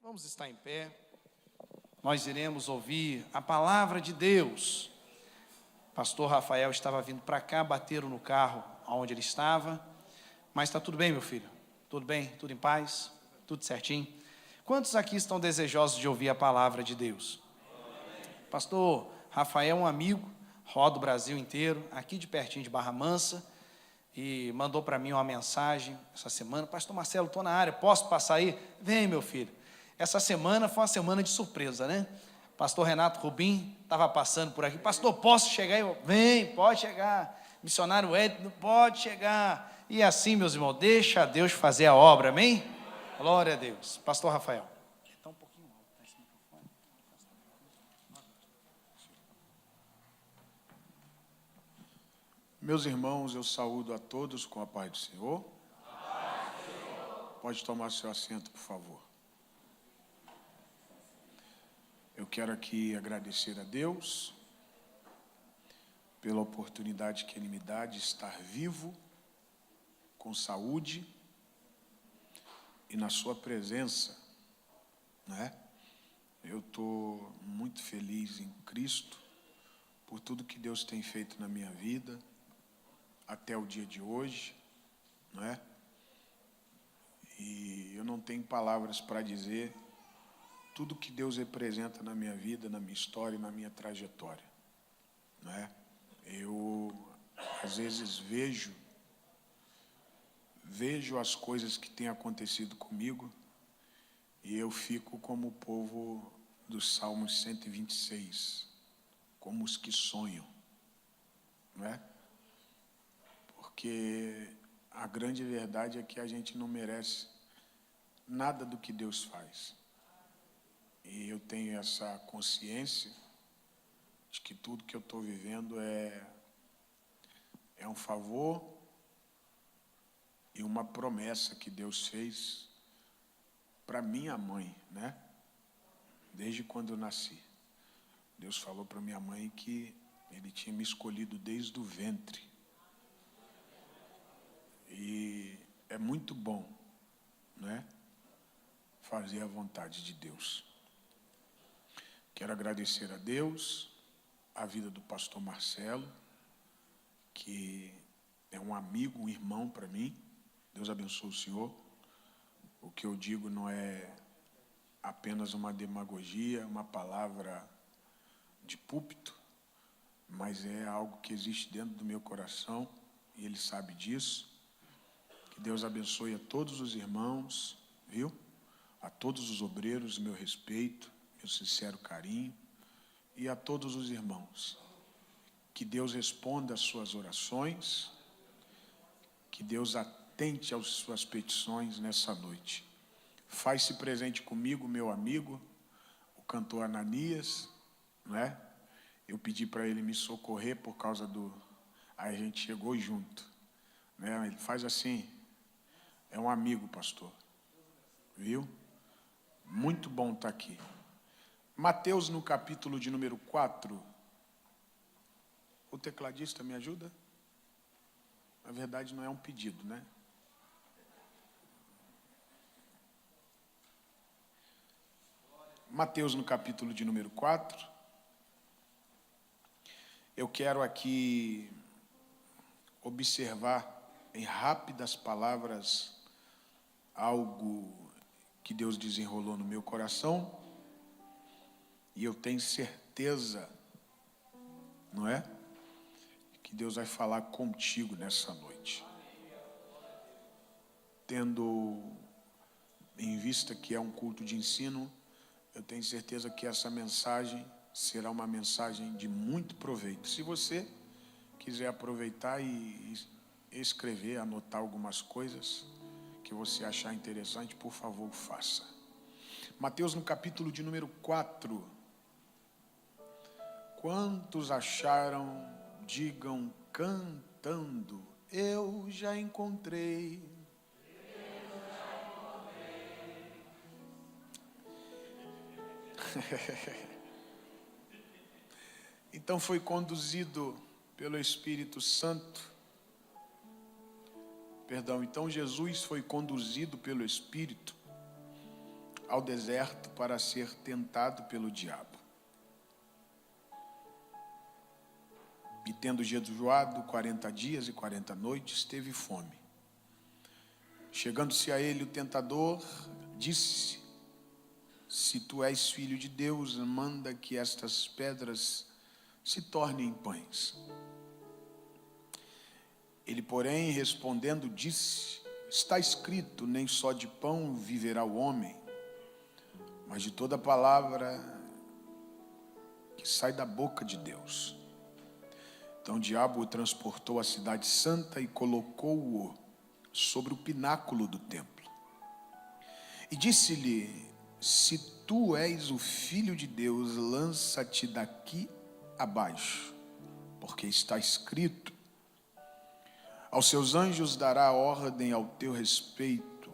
Vamos estar em pé. Nós iremos ouvir a palavra de Deus. Pastor Rafael estava vindo para cá, bateram no carro onde ele estava. Mas está tudo bem, meu filho? Tudo bem? Tudo em paz? Tudo certinho? Quantos aqui estão desejosos de ouvir a palavra de Deus? Pastor Rafael é um amigo, roda o Brasil inteiro, aqui de pertinho de Barra Mansa, e mandou para mim uma mensagem essa semana: Pastor Marcelo, estou na área, posso passar aí? Vem, meu filho. Essa semana foi uma semana de surpresa, né? Pastor Renato Rubim estava passando por aqui: pastor, posso chegar? Eu: vem, pode chegar. Missionário Edno, pode chegar. E assim, meus irmãos, deixa Deus fazer a obra, amém? Glória a Deus. Pastor Rafael. Está um pouquinho alto, tá esse microfone? Meus irmãos, eu saúdo a todos com a paz do Senhor. Pode tomar seu assento, por favor. Eu quero aqui agradecer a Deus pela oportunidade que Ele me dá de estar vivo, com saúde e na sua presença, né? Eu estou muito feliz em Cristo por tudo que Deus tem feito na minha vida até o dia de hoje, né? E eu não tenho palavras para dizer tudo que Deus representa na minha vida, na minha história e na minha trajetória, né? Eu, às vezes, vejo as coisas que têm acontecido comigo e eu fico como o povo do Salmo 126, como os que sonham, não é? Porque a grande verdade é que a gente não merece nada do que Deus faz. E eu tenho essa consciência de que tudo que eu estou vivendo é um favor e uma promessa que Deus fez para minha mãe, né? Desde quando eu nasci. Deus falou para minha mãe que Ele tinha me escolhido desde o ventre. E é muito bom, né? Fazer a vontade de Deus. Quero agradecer a Deus, a vida do pastor Marcelo, que é um amigo, um irmão para mim. Deus abençoe o senhor. O que eu digo não é apenas uma demagogia, uma palavra de púlpito, mas é algo que existe dentro do meu coração e ele sabe disso. Que Deus abençoe a todos os irmãos, viu? A todos os obreiros, meu respeito, meu sincero carinho, e a todos os irmãos. Que Deus responda às suas orações, que Deus atente às suas petições nessa noite. Faz-se presente comigo, meu amigo, o cantor Ananias, não é? Eu pedi para ele me socorrer por causa do... Aí a gente chegou junto, né? Ele faz assim, é um amigo, pastor, viu? Muito bom estar aqui. Mateus, no capítulo de número 4. O tecladista me ajuda? Na verdade, não é um pedido, né? Mateus, no capítulo de número 4. Eu quero aqui observar em rápidas palavras algo que Deus desenrolou no meu coração. E eu tenho certeza, não é? Que Deus vai falar contigo nessa noite. Tendo em vista que é um culto de ensino, eu tenho certeza que essa mensagem será uma mensagem de muito proveito. Se você quiser aproveitar e escrever, anotar algumas coisas que você achar interessante, por favor, faça. Mateus, no capítulo de número 4. Quantos acharam, digam cantando, eu já encontrei. Então foi conduzido pelo Espírito Santo. Então Jesus foi conduzido pelo Espírito ao deserto para ser tentado pelo diabo. E tendo jejuado 40 dias e 40 noites, teve fome. Chegando-se a ele o tentador, disse: se tu és filho de Deus, manda que estas pedras se tornem pães. Ele, porém, respondendo, disse: está escrito, nem só de pão viverá o homem, mas de toda palavra que sai da boca de Deus. Então o diabo o transportou à cidade santa e colocou-o sobre o pináculo do templo. E disse-lhe: se tu és o filho de Deus, lança-te daqui abaixo, porque está escrito: aos seus anjos dará ordem ao teu respeito,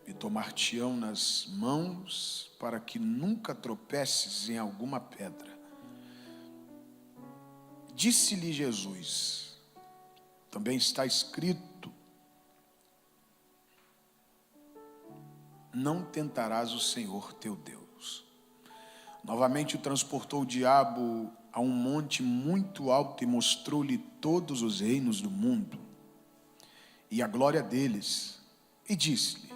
e tomar-te-ão nas mãos, para que nunca tropeces em alguma pedra. Disse-lhe Jesus: também está escrito: não tentarás o Senhor teu Deus. Novamente o transportou o diabo a um monte muito alto e mostrou-lhe todos os reinos do mundo e a glória deles, e disse-lhe: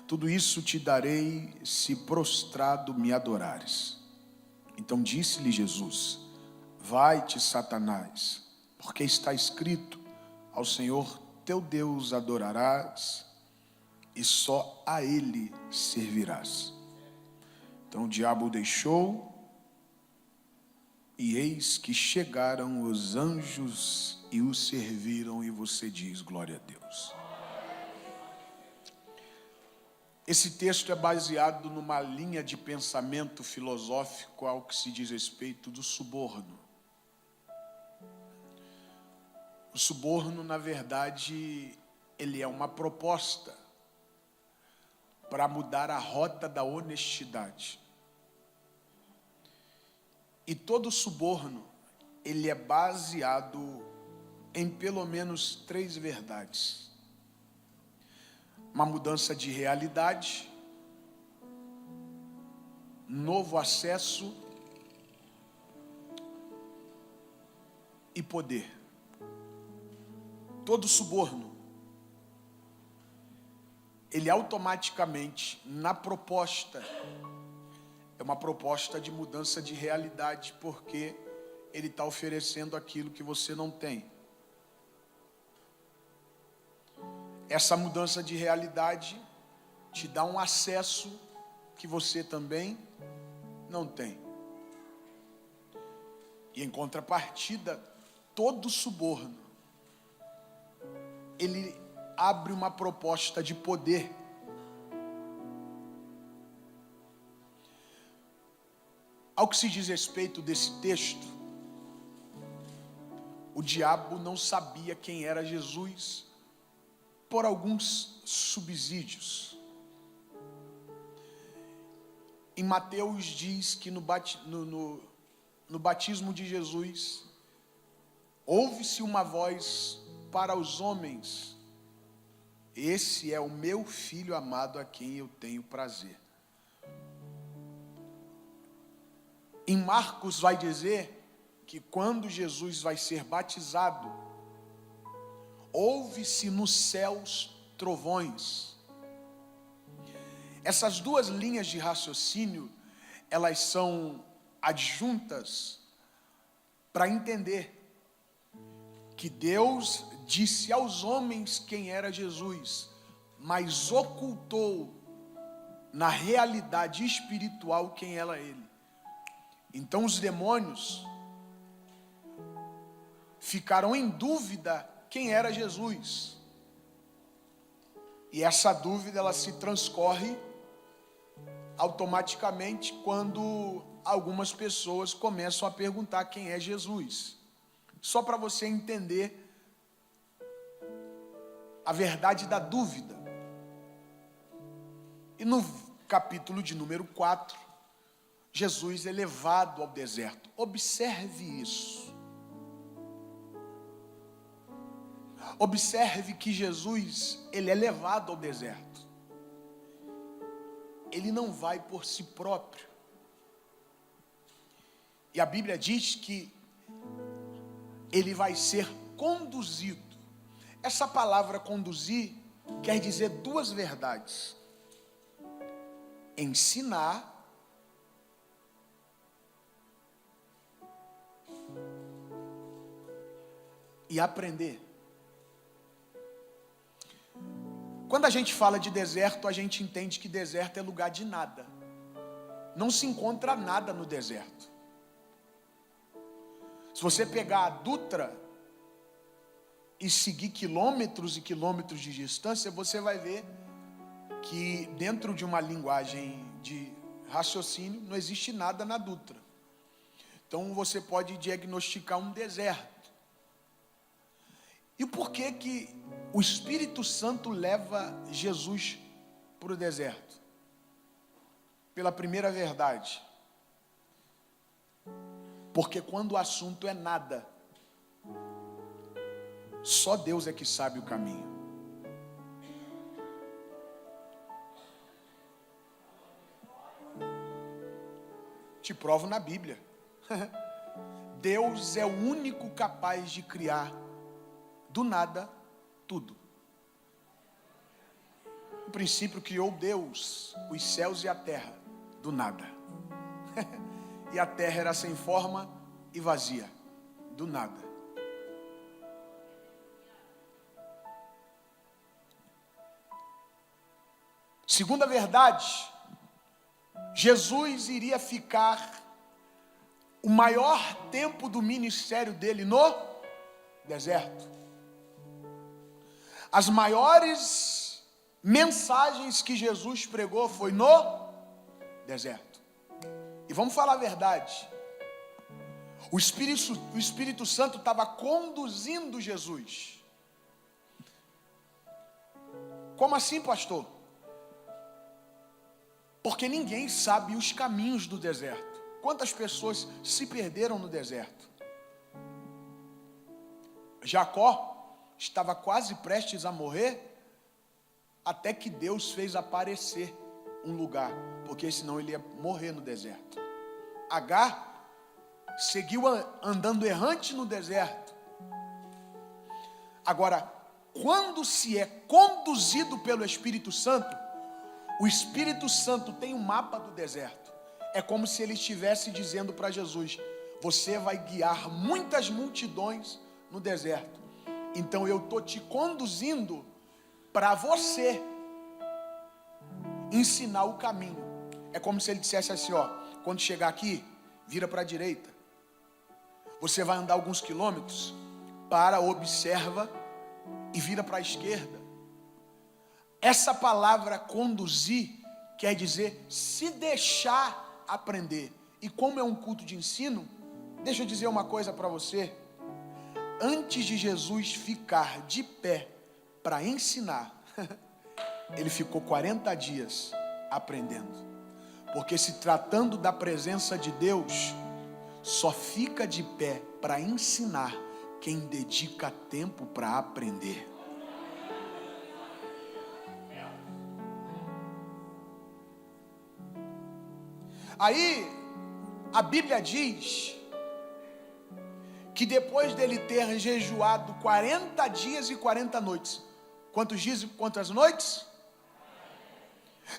tudo isso te darei se prostrado me adorares. Então disse-lhe Jesus: vai-te, Satanás, porque está escrito: ao Senhor teu Deus adorarás e só a ele servirás. Então o diabo o deixou, e eis que chegaram os anjos e o serviram, e você diz: glória a Deus. Esse texto é baseado numa linha de pensamento filosófico ao que se diz respeito do suborno. O suborno, na verdade, ele é uma proposta para mudar a rota da honestidade. E todo suborno, ele é baseado em pelo menos 3 verdades: uma mudança de realidade, novo acesso e poder. Todo suborno, ele automaticamente, na proposta, é uma proposta de mudança de realidade, porque ele está oferecendo aquilo que você não tem. Essa mudança de realidade te dá um acesso que você também não tem. E em contrapartida, todo suborno, ele abre uma proposta de poder. Ao que se diz respeito desse texto, o diabo não sabia quem era Jesus por alguns subsídios. Em Mateus diz que no batismo de Jesus, ouve-se uma voz para os homens: esse é o meu filho amado, a quem eu tenho prazer. Em Marcos vai dizer que quando Jesus vai ser batizado, ouve-se nos céus trovões. Essas 2 linhas de raciocínio, elas são adjuntas para entender que Deus disse aos homens quem era Jesus, mas ocultou na realidade espiritual quem era ele. Então os demônios ficaram em dúvida quem era Jesus. E essa dúvida, ela se transcorre automaticamente quando algumas pessoas começam a perguntar quem é Jesus. Só para você entender a verdade da dúvida. E no capítulo de número 4, Jesus é levado ao deserto. Observe isso. Observe que Jesus, ele é levado ao deserto. ele não vai por si próprio. E a Bíblia diz que ele vai ser conduzido. Essa palavra conduzir quer dizer duas verdades: ensinar e aprender. Quando a gente fala de deserto, a gente entende que deserto é lugar de nada. Não se encontra nada no deserto. Se você pegar a Dutra e seguir quilômetros e quilômetros de distância, você vai ver que dentro de uma linguagem de raciocínio não existe nada na Dutra. Então você pode diagnosticar um deserto. E por que que o Espírito Santo leva Jesus para o deserto? Pela primeira verdade. Porque quando o assunto é nada, só Deus é que sabe o caminho. Te provo na Bíblia. Deus é o único capaz de criar do nada tudo. No princípio criou Deus os céus e a terra do nada. E a terra era sem forma e vazia, do nada. Segunda verdade, Jesus iria ficar o maior tempo do ministério dele no deserto. As maiores mensagens que Jesus pregou foi no deserto. E vamos falar a verdade. O Espírito Santo estava conduzindo Jesus. Como assim, pastor? Porque ninguém sabe os caminhos do deserto. Quantas pessoas se perderam no deserto? Jacó estava quase prestes a morrer, até que Deus fez aparecer um lugar, porque senão ele ia morrer no deserto. Agar seguiu andando errante no deserto. Agora, quando se é conduzido pelo Espírito Santo, o Espírito Santo tem um mapa do deserto. É como se ele estivesse dizendo para Jesus: você vai guiar muitas multidões no deserto. Então eu estou te conduzindo para você ensinar o caminho. É como se ele dissesse assim, ó: quando chegar aqui, vira para a direita. Você vai andar alguns quilômetros, para, observa e vira para a esquerda. Essa palavra conduzir quer dizer se deixar aprender. E como é um culto de ensino, deixa eu dizer uma coisa para você. Antes de Jesus ficar de pé para ensinar, ele ficou 40 dias aprendendo. Porque se tratando da presença de Deus, só fica de pé para ensinar quem dedica tempo para aprender. Aí, a Bíblia diz que depois dele ter jejuado 40 dias e 40 noites, quantos dias e quantas noites?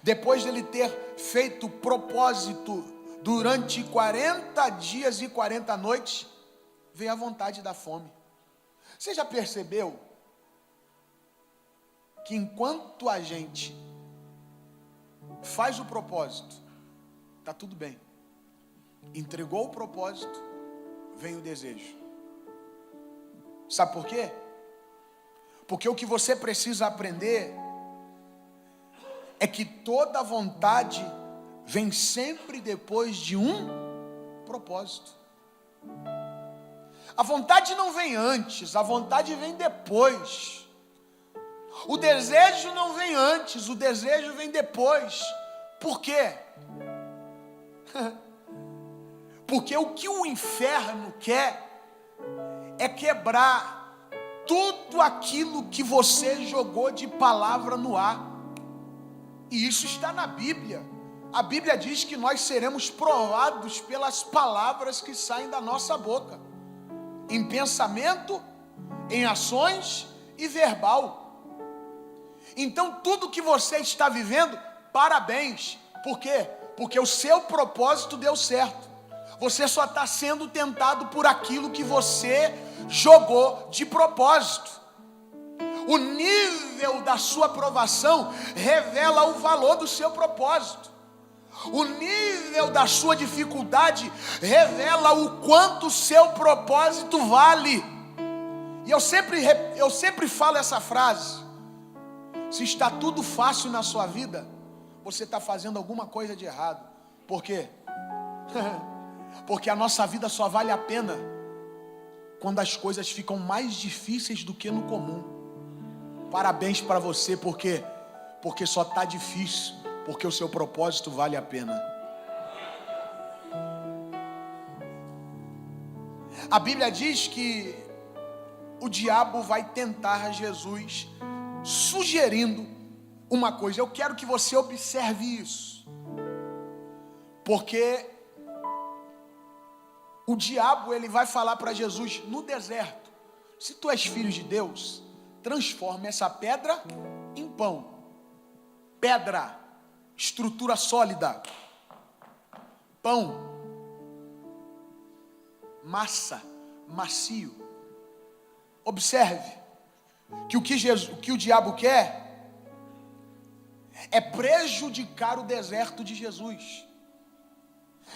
Depois dele ter feito propósito durante 40 dias e 40 noites, veio a vontade da fome. Você já percebeu que enquanto a gente faz o propósito, está tudo bem. Entregou o propósito, vem o desejo. Sabe por quê? Porque o que você precisa aprender é que toda vontade vem sempre depois de um propósito. A vontade não vem antes, a vontade vem depois. O desejo não vem antes, o desejo vem depois. Por quê? Porque o que o inferno quer é quebrar tudo aquilo que você jogou de palavra no ar. E isso está na Bíblia. A Bíblia diz que nós seremos provados pelas palavras que saem da nossa boca, em pensamento, em ações e verbal. Então tudo que você está vivendo, parabéns. Por quê? Porque o seu propósito deu certo. Você só está sendo tentado por aquilo que você jogou de propósito. O nível da sua provação revela o valor do seu propósito. O nível da sua dificuldade revela o quanto o seu propósito vale. E eu sempre falo essa frase: se está tudo fácil na sua vida, você está fazendo alguma coisa de errado. Por quê? Porque a nossa vida só vale a pena quando as coisas ficam mais difíceis do que no comum. Parabéns para você, porque só está difícil porque o seu propósito vale a pena. A Bíblia diz que o diabo vai tentar Jesus, sugerindo uma coisa. Eu quero que você observe isso, porque o diabo, ele vai falar para Jesus no deserto: se tu és filho de Deus, transforma essa pedra em pão. Pedra, estrutura sólida. Pão, massa, macio. Observe que o que o diabo quer é prejudicar o deserto de Jesus.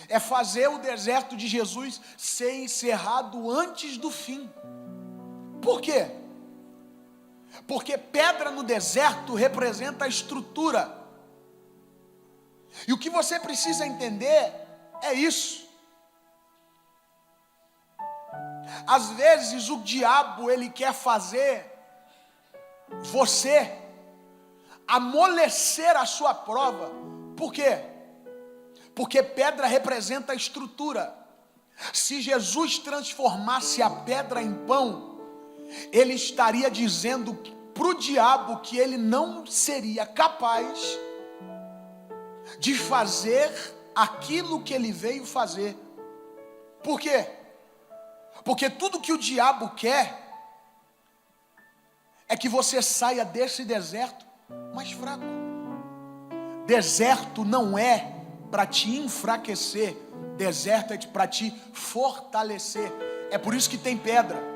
É fazer o deserto de Jesus ser encerrado antes do fim. Por quê? Porque pedra no deserto representa a estrutura. E o que você precisa entender é isso. Às vezes o diabo, ele quer fazer você amolecer a sua prova. Por quê? Porque pedra representa a estrutura. Se Jesus transformasse a pedra em pão, ele estaria dizendo para o diabo que ele não seria capaz de fazer aquilo que ele veio fazer. Por quê? Porque tudo que o diabo quer é que você saia desse deserto mais fraco. Deserto não é para te enfraquecer, deserto é para te fortalecer. É por isso que tem pedra.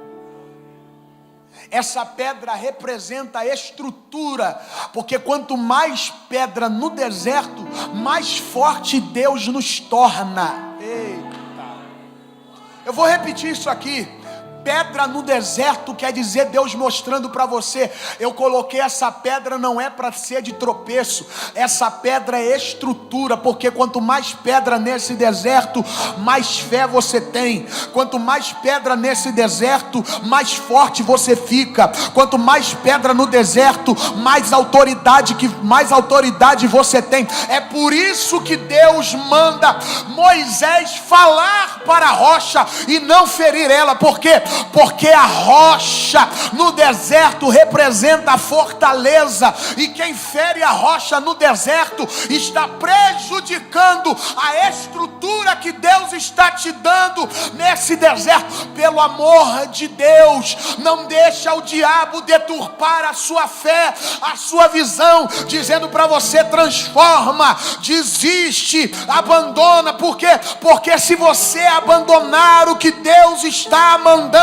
Essa pedra representa a estrutura, porque quanto mais pedra no deserto, mais forte Deus nos torna. Eita! Eu vou repetir isso aqui. Pedra no deserto quer dizer Deus mostrando para você: eu coloquei essa pedra não é para ser de tropeço, essa pedra é estrutura, porque quanto mais pedra nesse deserto, mais fé você tem. Quanto mais pedra nesse deserto, mais forte você fica. Quanto mais pedra no deserto, mais autoridade você tem. É por isso que Deus manda Moisés falar para a rocha e não ferir ela. Por quê? Porque a rocha no deserto representa a fortaleza, e quem fere a rocha no deserto está prejudicando a estrutura que Deus está te dando nesse deserto. Pelo amor de Deus, não deixa o diabo deturpar a sua fé, a sua visão, dizendo para você: transforma, desiste, abandona. Por quê? Porque se você abandonar o que Deus está mandando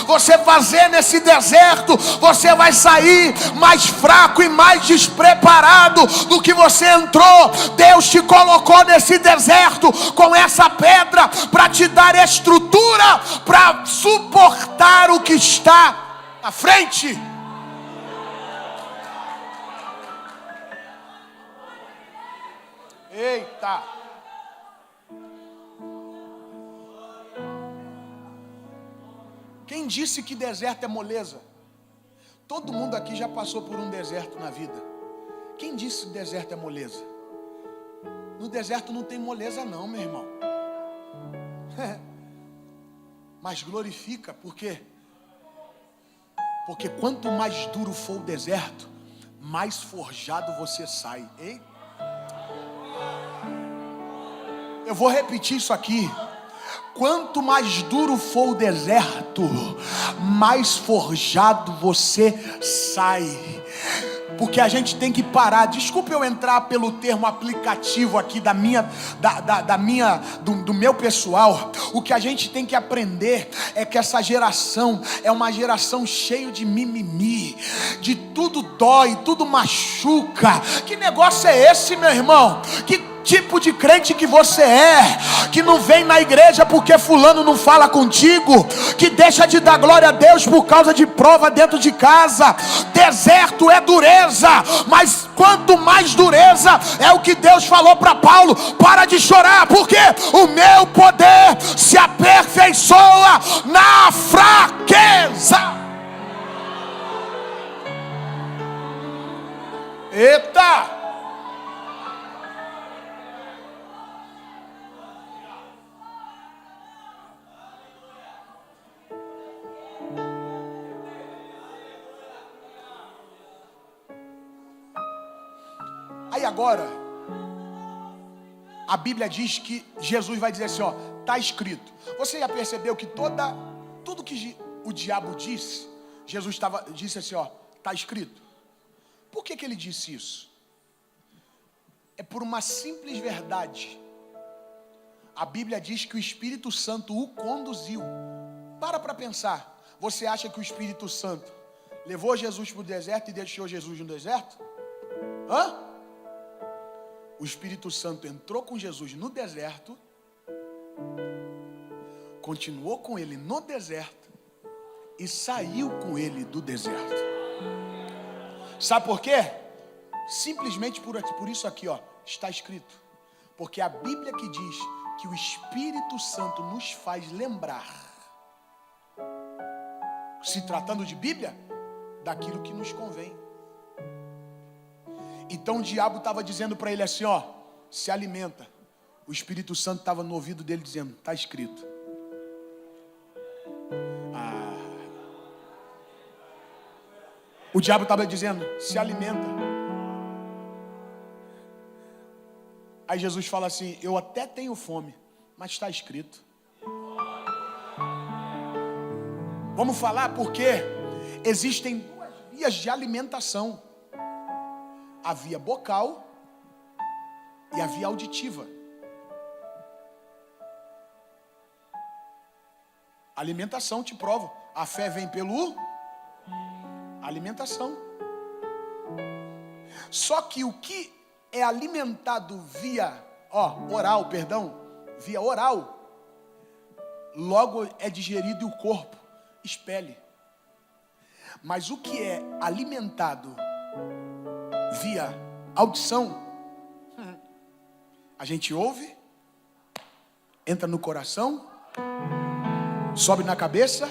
você fazer nesse deserto, você vai sair mais fraco e mais despreparado do que você entrou. Deus te colocou nesse deserto com essa pedra para te dar estrutura para suportar o que está à frente. Eita! Quem disse que deserto é moleza? Todo mundo aqui já passou por um deserto na vida. Quem disse que deserto é moleza? No deserto não tem moleza não, meu irmão. Mas glorifica, por quê? Porque quanto mais duro for o deserto, mais forjado você sai. Hein? Eu vou repetir isso aqui. Quanto mais duro for o deserto, mais forjado você sai. Porque a gente tem que parar. Desculpa eu entrar pelo termo aplicativo aqui do meu pessoal. O que a gente tem que aprender é que essa geração é uma geração cheia de mimimi, de tudo dói, tudo machuca. Que negócio é esse, meu irmão? Que tipo de crente que você é, que não vem na igreja porque fulano não fala contigo, que deixa de dar glória a Deus por causa de prova dentro de casa. Deserto é dureza, mas quanto mais dureza, é o que Deus falou para Paulo: para de chorar, porque o meu poder se aperfeiçoa na fraqueza. Eita! Aí agora, a Bíblia diz que Jesus vai dizer assim, ó, está escrito. Você já percebeu que tudo que o diabo disse, Jesus disse assim, ó, está escrito. Por que ele disse isso? É por uma simples verdade. A Bíblia diz que o Espírito Santo o conduziu. Para pensar. Você acha que o Espírito Santo levou Jesus para o deserto e deixou Jesus no deserto? Hã? O Espírito Santo entrou com Jesus no deserto, continuou com ele no deserto e saiu com ele do deserto. Sabe por quê? Simplesmente por isso aqui, ó, está escrito. Porque a Bíblia que diz que o Espírito Santo nos faz lembrar, se tratando de Bíblia, daquilo que nos convém. Então o diabo estava dizendo para ele assim, ó, se alimenta. O Espírito Santo estava no ouvido dele dizendo, está escrito. O diabo estava dizendo, se alimenta. Aí Jesus fala assim, eu até tenho fome, mas está escrito. Vamos falar porque existem duas vias de alimentação. A via bocal e a via auditiva. Alimentação, te provo. A fé vem pelo alimentação. Só que o que é alimentado via via oral, logo é digerido e o corpo expele. Mas o que é alimentado via audição, a gente ouve, entra no coração, sobe na cabeça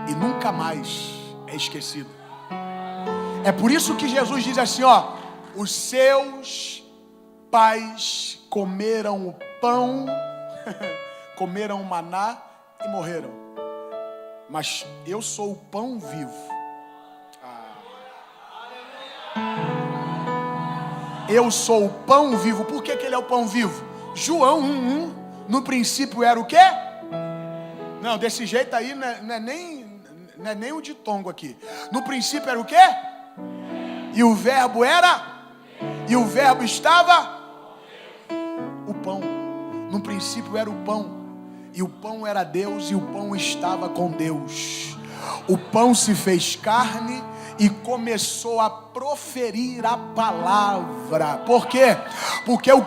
e nunca mais é esquecido. É por isso que Jesus diz assim, ó, os seus pais comeram o pão, comeram o maná e morreram, mas eu sou o pão vivo. Eu sou o pão vivo. Por que ele é o pão vivo? João 1:1. No princípio era o quê? Não, desse jeito aí não é nem o ditongo aqui. No princípio era o quê? E o verbo era? E o verbo estava? O pão. No princípio era o pão. E o pão era Deus e o pão estava com Deus. O pão se fez carne e começou a proferir a palavra. Por quê? Porque o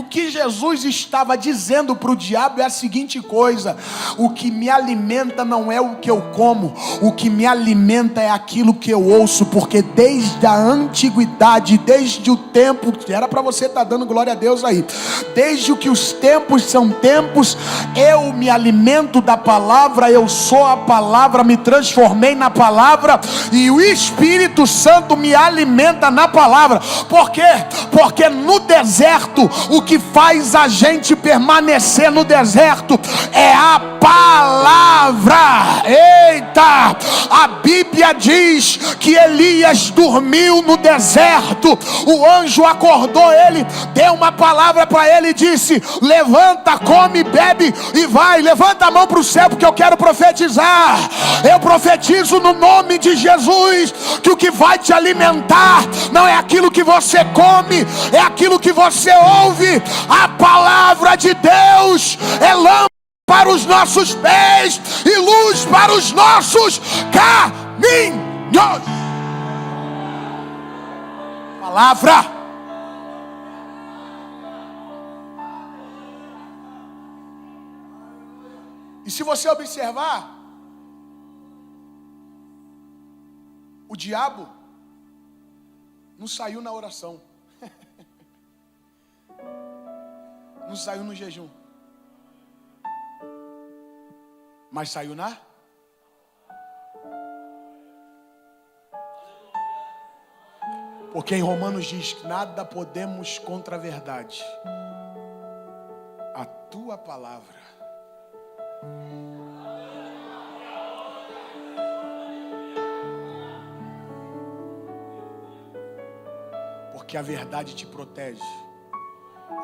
que Jesus estava dizendo para o diabo é a seguinte coisa: o que me alimenta não é o que eu como, o que me alimenta é aquilo que eu ouço, porque desde a antiguidade, desde o tempo, era para você estar dando glória a Deus aí, desde que os tempos são tempos, eu me alimento da palavra, eu sou a palavra, me transformei na palavra, e o Espírito Santo me alimenta na palavra. Por quê? Porque no deserto, o que faz a gente permanecer no deserto é a palavra. Eita! A Bíblia diz que Elias dormiu no deserto. O anjo acordou ele, deu uma palavra para ele e disse: levanta, come, bebe e vai. Levanta a mão para o céu, porque eu quero profetizar. Eu profetizo no nome de Jesus que o que vai te alimentar não é aquilo que você come, é aquilo que você ouve. A palavra de Deus é lâmpada para os nossos pés e luz para os nossos caminhos. Palavra. E se você observar, o diabo não saiu na oração, não saiu no jejum, mas saiu na... Porque em Romanos diz que nada podemos contra a verdade. A tua palavra. Porque a verdade te protege.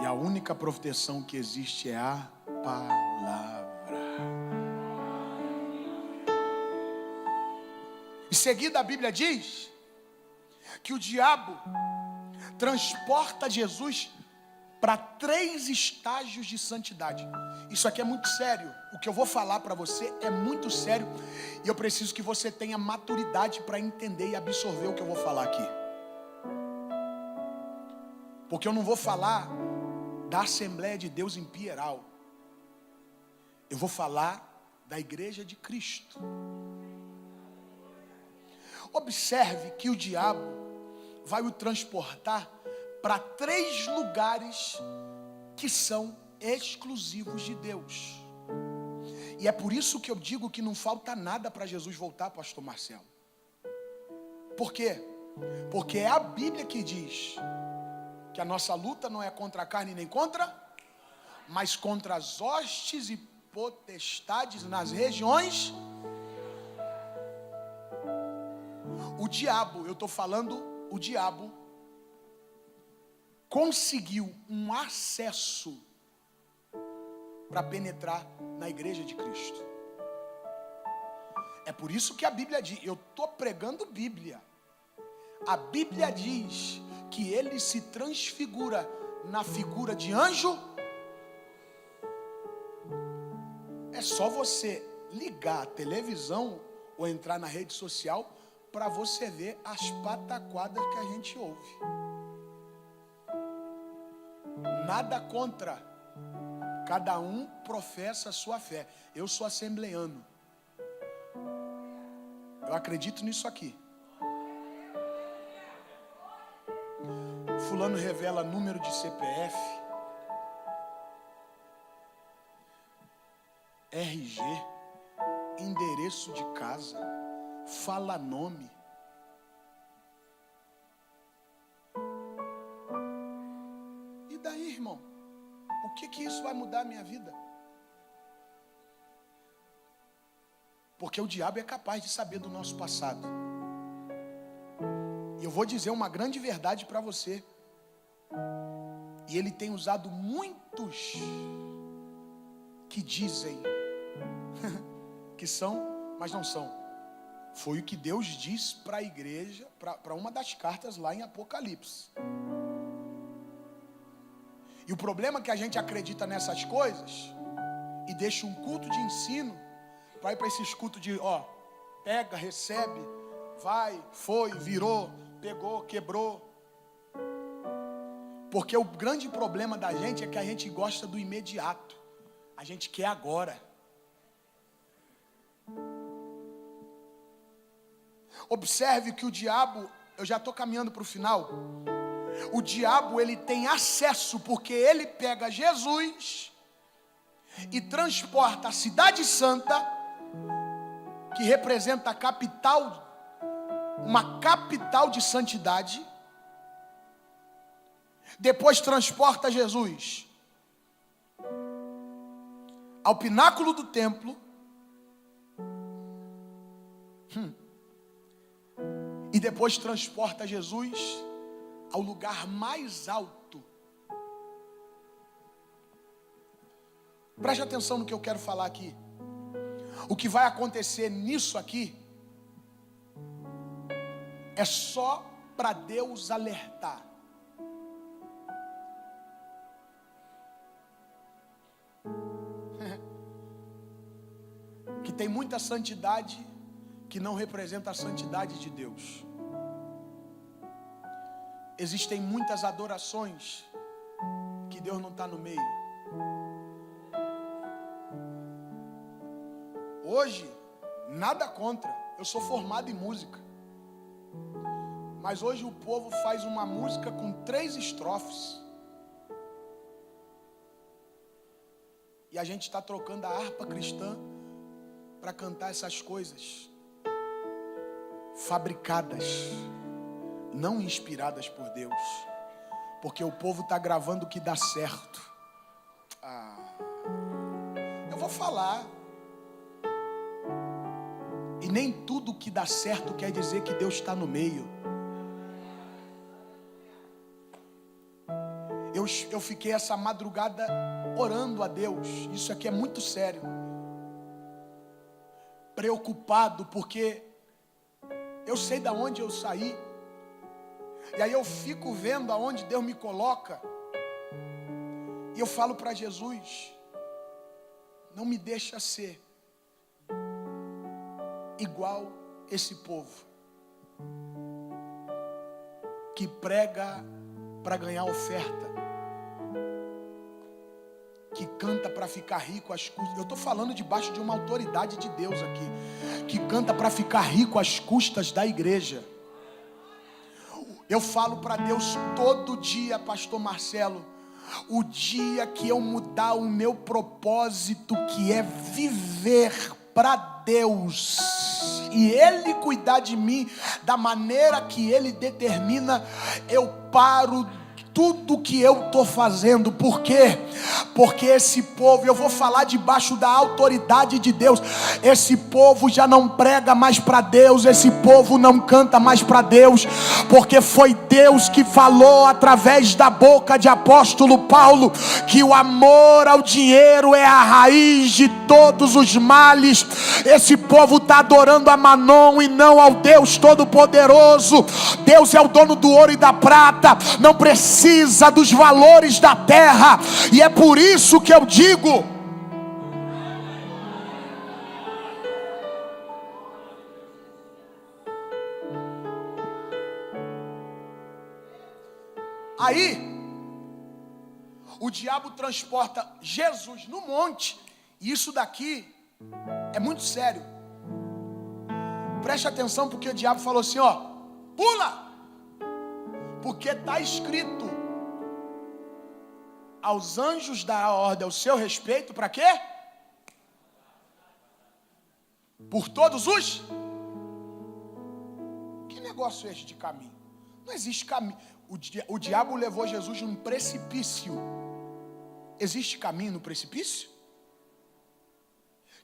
E a única proteção que existe é a palavra. Em seguida a Bíblia diz que o diabo transporta Jesus para 3 estágios de santidade. Isso aqui é muito sério. O que eu vou falar para você é muito sério. E eu preciso que você tenha maturidade para entender e absorver o que eu vou falar aqui. Porque eu não vou falar da Assembleia de Deus em Pieral. Eu vou falar da Igreja de Cristo. Observe que o diabo vai o transportar para 3 lugares que são exclusivos de Deus. E é por isso que eu digo que não falta nada para Jesus voltar, pastor Marcelo. Por quê? Porque é a Bíblia que diz que a nossa luta não é contra a carne nem contra, mas contra as hostes e potestades nas regiões. O diabo, eu estou falando, o diabo conseguiu um acesso para penetrar na igreja de Cristo. É por isso que a Bíblia diz, eu estou pregando Bíblia. A Bíblia diz que ele se transfigura na figura de anjo. É só você ligar a televisão ou entrar na rede social para você ver as pataquadas que a gente ouve. Nada contra. Cada um professa a sua fé. Eu sou assembleiano. Eu acredito nisso aqui. Fulano revela número de CPF, RG, endereço de casa, fala nome. E daí, irmão? O que isso vai mudar a minha vida? Porque o diabo é capaz de saber do nosso passado. E eu vou dizer uma grande verdade para você. E ele tem usado muitos que dizem que são, mas não são. Foi o que Deus disse para a igreja, para uma das cartas lá em Apocalipse. E o problema é que a gente acredita nessas coisas e deixa um culto de ensino para ir para esses cultos de, pega, recebe, vai, foi, virou, pegou, quebrou. Porque o grande problema da gente é que a gente gosta do imediato. A gente quer agora. Observe que o diabo, eu já estou caminhando para o final. O diabo, ele tem acesso, porque ele pega Jesus e transporta a cidade santa, que representa a capital uma capital de santidade, depois transporta Jesus ao pináculo do templo, e depois transporta Jesus ao lugar mais alto. Preste atenção no que eu quero falar aqui. O que vai acontecer nisso aqui é só para Deus alertar. Que tem muita santidade que não representa a santidade de Deus. Existem muitas adorações que Deus não está no meio. Hoje, nada contra, eu sou formado em música. Mas hoje o povo faz uma música com 3 estrofes. E a gente está trocando a harpa cristã para cantar essas coisas fabricadas, não inspiradas por Deus, porque o povo está gravando o que dá certo. Eu vou falar, e nem tudo que dá certo quer dizer que Deus está no meio. Eu fiquei essa madrugada orando a Deus. Isso aqui é muito sério. Preocupado, porque eu sei de onde eu saí. E aí eu fico vendo aonde Deus me coloca. E eu falo para Jesus: não me deixa ser igual esse povo que prega para ganhar oferta, que canta para ficar rico às custas. Eu estou falando debaixo de uma autoridade de Deus aqui, que canta para ficar rico às custas da igreja. Eu falo para Deus todo dia, pastor Marcelo, o dia que eu mudar o meu propósito, que é viver para Deus, e Ele cuidar de mim da maneira que Ele determina, eu paro tudo que eu estou fazendo. Por quê? Porque esse povo, eu vou falar debaixo da autoridade de Deus, esse povo já não prega mais para Deus, esse povo não canta mais para Deus, porque foi Deus que falou através da boca de apóstolo Paulo, que o amor ao dinheiro é a raiz de todos os males. Esse povo está adorando a Manon e não ao Deus Todo-Poderoso. Deus é o dono do ouro e da prata, não precisa dos valores da terra. E é por isso que eu digo: aí o diabo transporta Jesus no monte. E isso daqui é muito sério. Preste atenção, porque o diabo falou assim: ó, pula, porque está escrito: aos anjos dará ordem ao seu respeito. Para quê? Por todos os... Que negócio é este de caminho? Não existe caminho. O diabo levou Jesus num precipício. Existe caminho no precipício?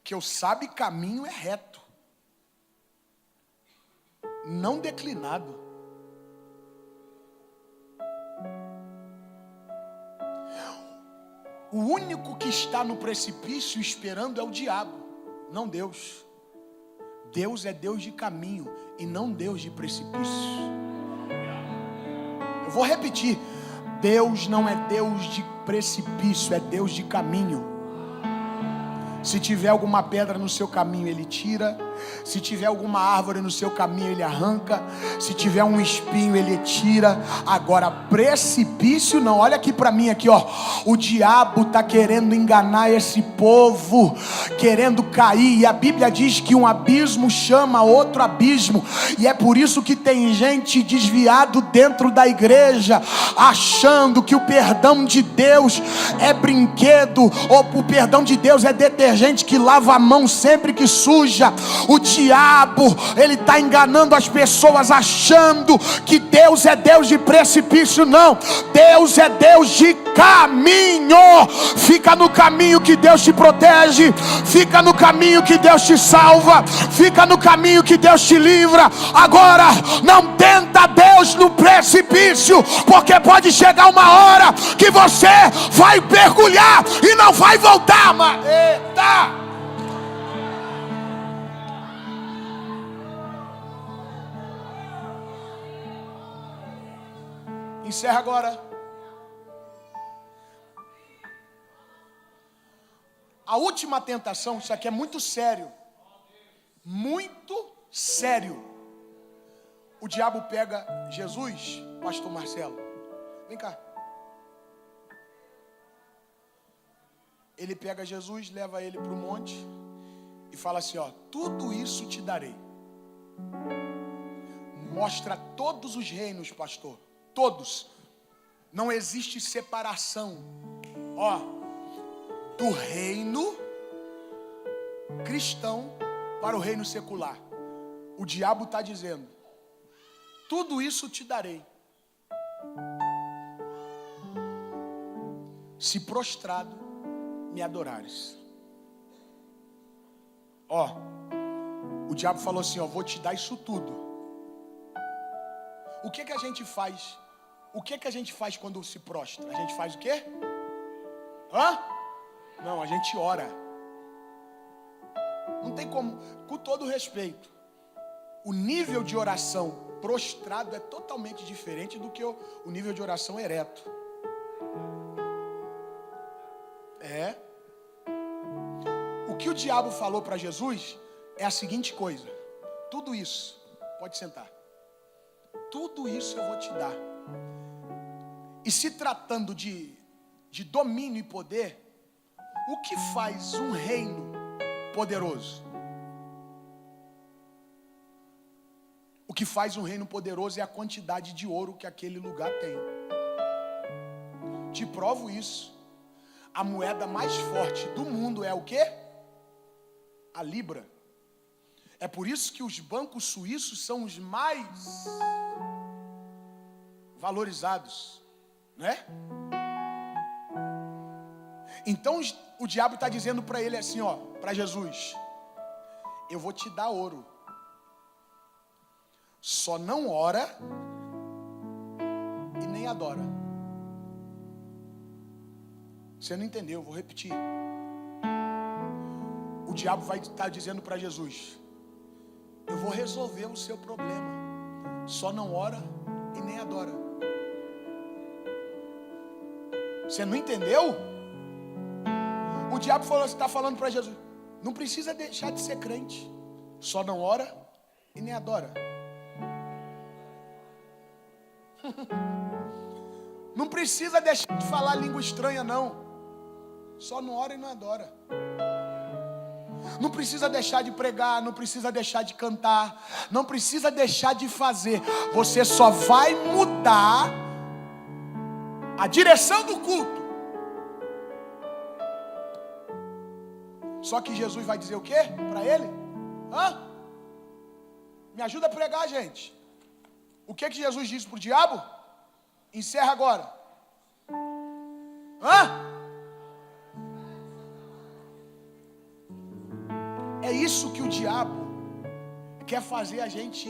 Que eu sabe, caminho é reto, não declinado. O único que está no precipício esperando é o diabo, não Deus. Deus é Deus de caminho e não Deus de precipício. Eu vou repetir: Deus não é Deus de precipício, é Deus de caminho. Se tiver alguma pedra no seu caminho, Ele tira. Se tiver alguma árvore no seu caminho, Ele arranca. Se tiver um espinho, Ele tira. Agora, precipício não. Olha aqui para mim, aqui, ó. O diabo está querendo enganar esse povo, querendo cair. E a Bíblia diz que um abismo chama outro abismo. E é por isso que tem gente desviado dentro da igreja, achando que o perdão de Deus é brinquedo, ou o perdão de Deus é detergente que lava a mão sempre que suja. O diabo, ele está enganando as pessoas achando que Deus é Deus de precipício. Não, Deus é Deus de caminho. Fica no caminho que Deus te protege, fica no caminho que Deus te salva, fica no caminho que Deus te livra. Agora, não tenta Deus no precipício, porque pode chegar uma hora que você vai mergulhar e não vai voltar, mas eita! Encerra agora. A última tentação, isso aqui é muito sério. Muito sério. O diabo pega Jesus, pastor Marcelo. Vem cá. Ele pega Jesus, leva ele para o monte e fala assim, ó, tudo isso te darei. Mostra todos os reinos, pastor. Todos. Não existe separação. Ó, do reino cristão para o reino secular. O diabo está dizendo, tudo isso te darei, se prostrado me adorares. Ó, o diabo falou assim, ó, vou te dar isso tudo. O que a gente faz? O que a gente faz quando se prostra? A gente faz o quê? Hã? Não, a gente ora. Não tem como, com todo respeito, o nível de oração prostrado é totalmente diferente do que o nível de oração ereto. É. O que o diabo falou para Jesus é a seguinte coisa: tudo isso, pode sentar, tudo isso eu vou te dar. E se tratando de domínio e poder, o que faz um reino poderoso? O que faz um reino poderoso é a quantidade de ouro que aquele lugar tem. Te provo isso. A moeda mais forte do mundo é o quê? A libra. É por isso que os bancos suíços são os mais valorizados, né? Então o diabo está dizendo para ele assim, ó, para Jesus, eu vou te dar ouro, só não ora e nem adora. Você não entendeu, eu vou repetir. O diabo vai estar dizendo para Jesus, eu vou resolver o seu problema, só não ora e nem adora. Você não entendeu? O diabo está falando para Jesus, não precisa deixar de ser crente, só não ora e nem adora. Não precisa deixar de falar língua estranha, não. Só não ora e não adora. Não precisa deixar de pregar, não precisa deixar de cantar, não precisa deixar de fazer. Você só vai mudar a direção do culto. Só que Jesus vai dizer o quê para ele? Hã? Me ajuda a pregar, gente. O que Jesus disse para o diabo? Encerra agora. Hã? É isso que o diabo quer fazer a gente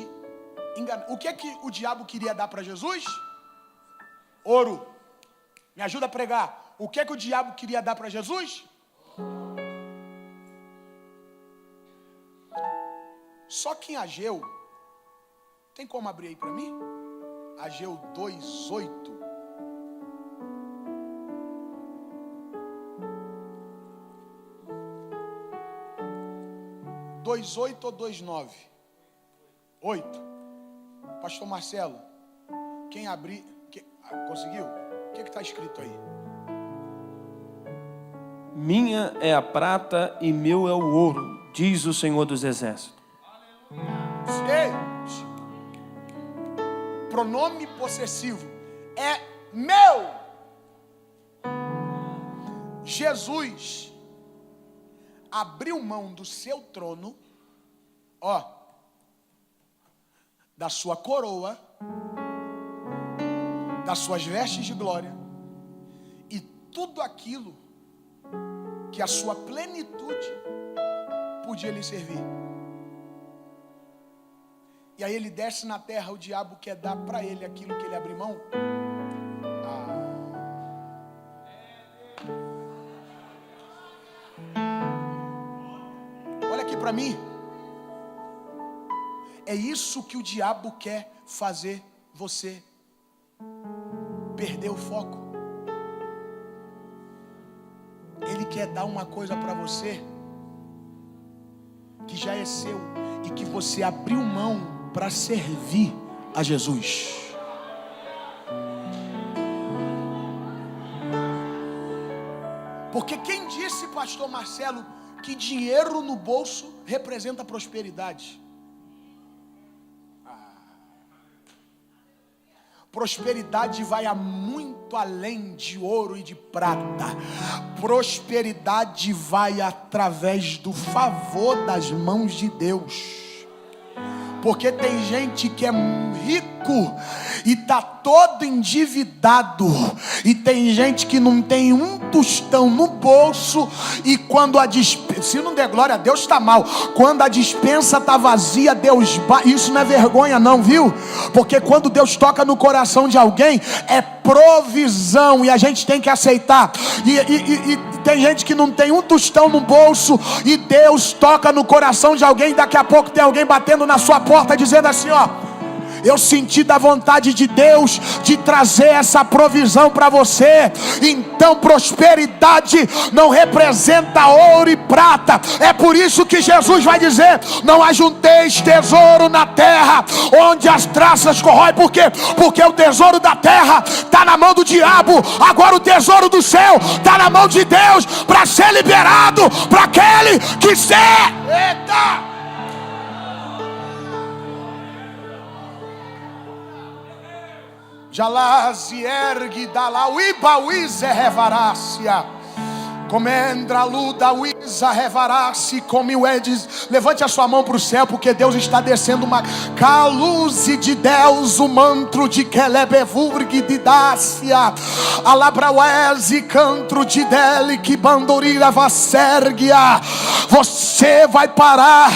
enganar. O que o diabo queria dar para Jesus? Ouro. Me ajuda a pregar. O que o diabo queria dar para Jesus? Só que em Ageu, tem como abrir aí para mim? Ageu 2:8. ou 2:9? 8. Pastor Marcelo, quem abrir, conseguiu? O que está escrito aí? Minha é a prata e meu é o ouro, diz o Senhor dos Exércitos. Ei, pronome possessivo, é meu. Jesus abriu mão do seu trono, ó, da sua coroa, das suas vestes de glória e tudo aquilo que a sua plenitude podia lhe servir. E aí ele desce na terra, o diabo quer dar para ele aquilo que ele abriu mão. Olha aqui para mim. É isso que o diabo quer fazer você perder o foco. Ele quer dar uma coisa para você que já é seu e que você abriu mão para servir a Jesus. Porque quem disse, pastor Marcelo, que dinheiro no bolso representa prosperidade? Prosperidade vai a muito além de ouro e de prata. Prosperidade vai através do favor das mãos de Deus. Porque tem gente que é rico e está todo endividado. E tem gente que não tem um tostão no bolso. E quando a dispensa, se não der glória a Deus, está mal. Quando a dispensa está vazia, Deus isso não é vergonha não, viu? Porque quando Deus toca no coração de alguém, é provisão. E a gente tem que aceitar. E tem gente que não tem um tostão no bolso e Deus toca no coração de alguém. Daqui a pouco tem alguém batendo na sua porta dizendo assim, ó: eu senti da vontade de Deus de trazer essa provisão para você. Então prosperidade não representa ouro e prata. É por isso que Jesus vai dizer: não ajunteis tesouro na terra, onde as traças corroem. Por quê? Porque o tesouro da terra está na mão do diabo. Agora o tesouro do céu está na mão de Deus, para ser liberado para aquele que ser. Eita! Jalazi ergue da la uiba uize revarácia. Comendra luda uiza revarácia come o Edis. Levante a sua mão para o céu, porque Deus está descendo uma caluze de Deus, o mantro de Kelebevurg de Dácia. Alabrauese cantro de Dele que bandorira vassergia. Você vai parar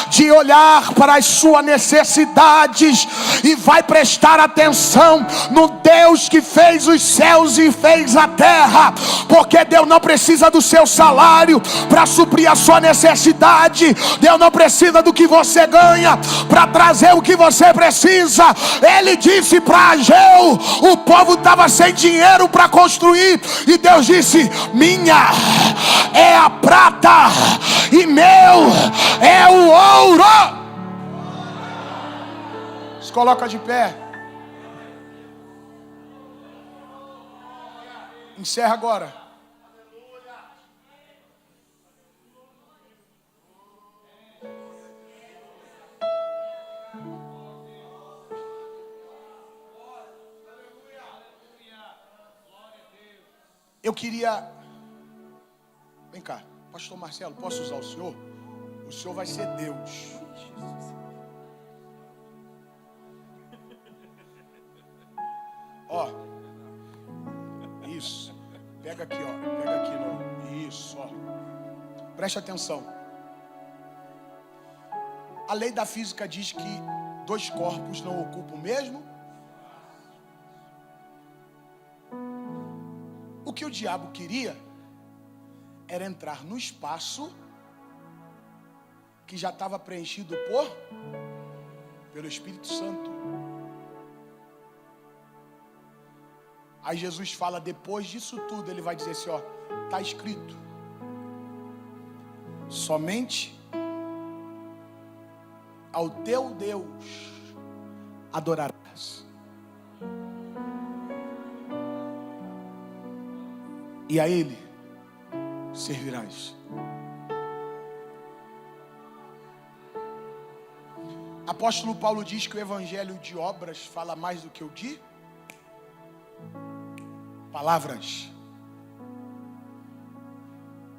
de olhar para as suas necessidades e vai prestar atenção no Deus que fez os céus e fez a terra. Porque Deus não precisa do seu salário para suprir a sua necessidade. Deus não precisa do que você ganha para trazer o que você precisa. Ele disse para Ageu: o povo estava sem dinheiro para construir, e Deus disse: minha é a prata e meu é o ouro. Se coloca de pé. Encerra agora. Eu queria... Vem cá, pastor Marcelo, posso usar o senhor? O senhor vai ser Deus. Ó, isso. Pega aqui, ó. Pega aqui no... Isso, ó. Preste atenção. A lei da física diz que dois corpos não ocupam o mesmo. O que o diabo queria era entrar no espaço que já estava preenchido pelo Espírito Santo. Aí Jesus fala, depois disso tudo, ele vai dizer assim, ó, está escrito: somente ao teu Deus adorarás. E a Ele servirás. Apóstolo Paulo diz que o evangelho de obras fala mais do que o de palavras.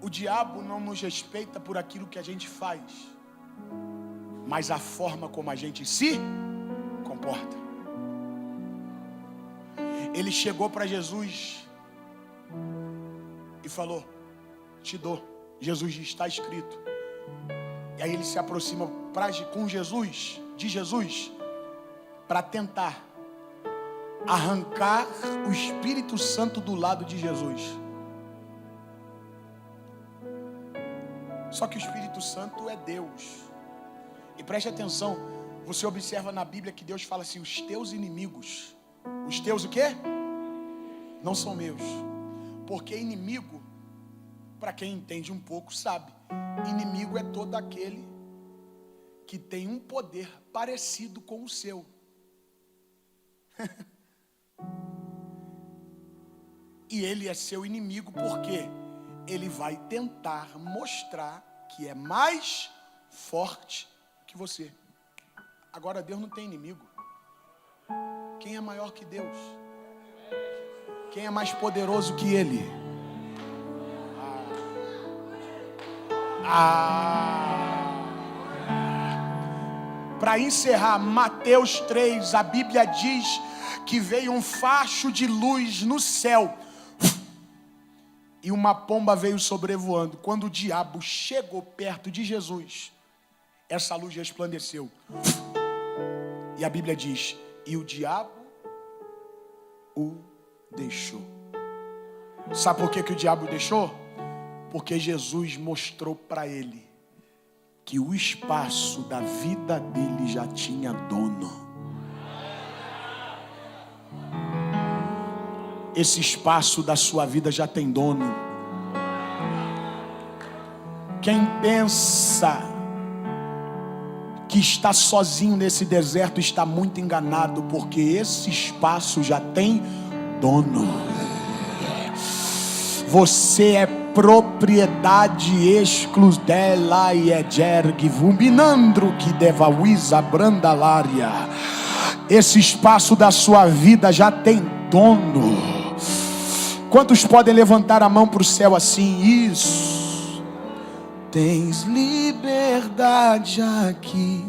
O diabo não nos respeita por aquilo que a gente faz. mas a forma como a gente se comporta. Ele chegou para Jesus e falou: te dou. Jesus diz: está escrito. E aí ele se aproxima de Jesus, para tentar arrancar o Espírito Santo do lado de Jesus. Só que o Espírito Santo é Deus. E preste atenção, você observa na Bíblia que Deus fala assim: os teus inimigos, os teus o quê? Não são meus. Porque inimigo, para quem entende um pouco, sabe, inimigo é todo aquele que tem um poder parecido com o seu. E ele é seu inimigo porque ele vai tentar mostrar que é mais forte que você. Agora Deus não tem inimigo. Quem é maior que Deus? Quem é mais poderoso que Ele? Para encerrar, Mateus 3, a Bíblia diz que veio um facho de luz no céu e uma pomba veio sobrevoando. Quando o diabo chegou perto de Jesus, essa luz resplandeceu. E a Bíblia diz: e o diabo o deixou. Sabe por que o diabo o deixou? Porque Jesus mostrou para ele que o espaço da vida dele já tinha dono. Esse espaço da sua vida já tem dono. Quem pensa que está sozinho nesse deserto está muito enganado, porque esse espaço já tem dono. Você é propriedade exclusiva e é jerg vumbinandro que devawiza brandalária. Esse espaço da sua vida já tem dono. Quantos podem levantar a mão para o céu assim? Isso. Tens liberdade aqui,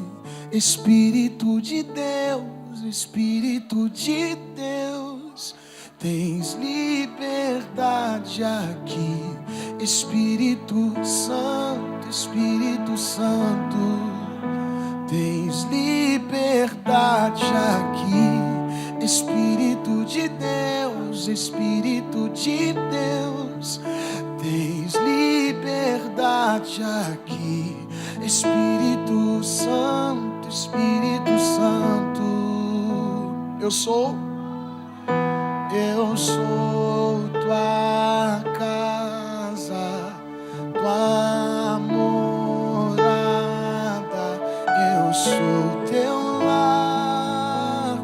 Espírito de Deus, Espírito de Deus. Tens liberdade aqui, Espírito Santo, Espírito Santo. Tens liberdade aqui, Espírito de Deus, Espírito de Deus. Tens liberdade aqui, Espírito Santo, Espírito Santo. Eu sou tua casa, tua morada. Eu sou teu lar.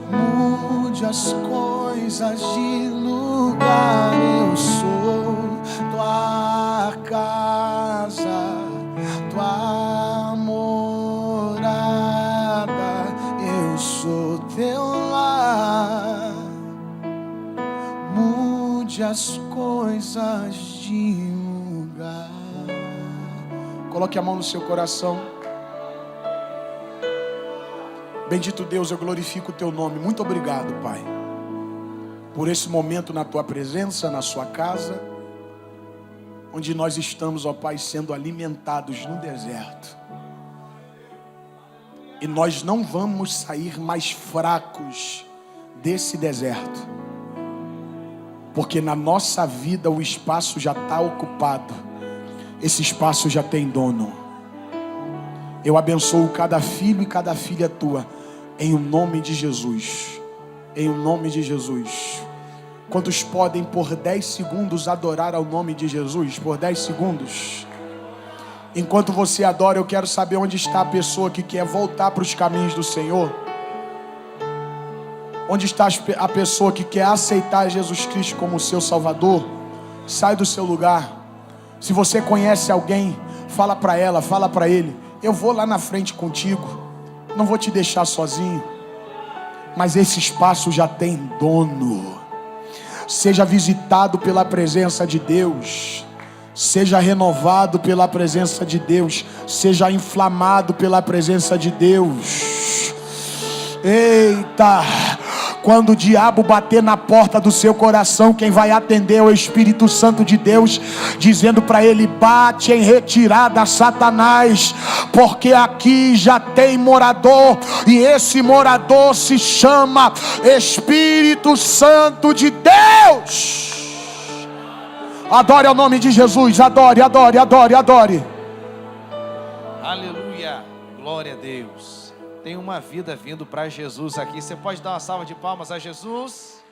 Mude as coisas de lugar. Eu sou tua casa, tua morada. Eu sou teu lar. Mude as coisas de lugar. Coloque a mão no seu coração. Bendito Deus, eu glorifico o teu nome. Muito obrigado, Pai, por esse momento na tua presença, na sua casa, onde nós estamos, ó Pai, sendo alimentados no deserto. E nós não vamos sair mais fracos desse deserto, porque na nossa vida o espaço já está ocupado. Esse espaço já tem dono. Eu abençoo cada filho e cada filha tua, em o nome de Jesus. Em o nome de Jesus. Quantos podem por 10 segundos adorar ao nome de Jesus? Por 10 segundos. Enquanto você adora, eu quero saber onde está a pessoa que quer voltar para os caminhos do Senhor. Onde está a pessoa que quer aceitar Jesus Cristo como seu Salvador? Sai do seu lugar. Se você conhece alguém, fala para ela, fala para ele: eu vou lá na frente contigo, não vou te deixar sozinho. Mas esse espaço já tem dono. Seja visitado pela presença de Deus. Seja renovado pela presença de Deus. Seja inflamado pela presença de Deus. Eita! Quando o diabo bater na porta do seu coração, quem vai atender é o Espírito Santo de Deus, dizendo para ele: bate em retirada, Satanás, porque aqui já tem morador, e esse morador se chama Espírito Santo de Deus. Adore ao nome de Jesus, adore, adore, adore, adore. Aleluia, glória a Deus. Tem uma vida vindo para Jesus aqui. Você pode dar uma salva de palmas a Jesus?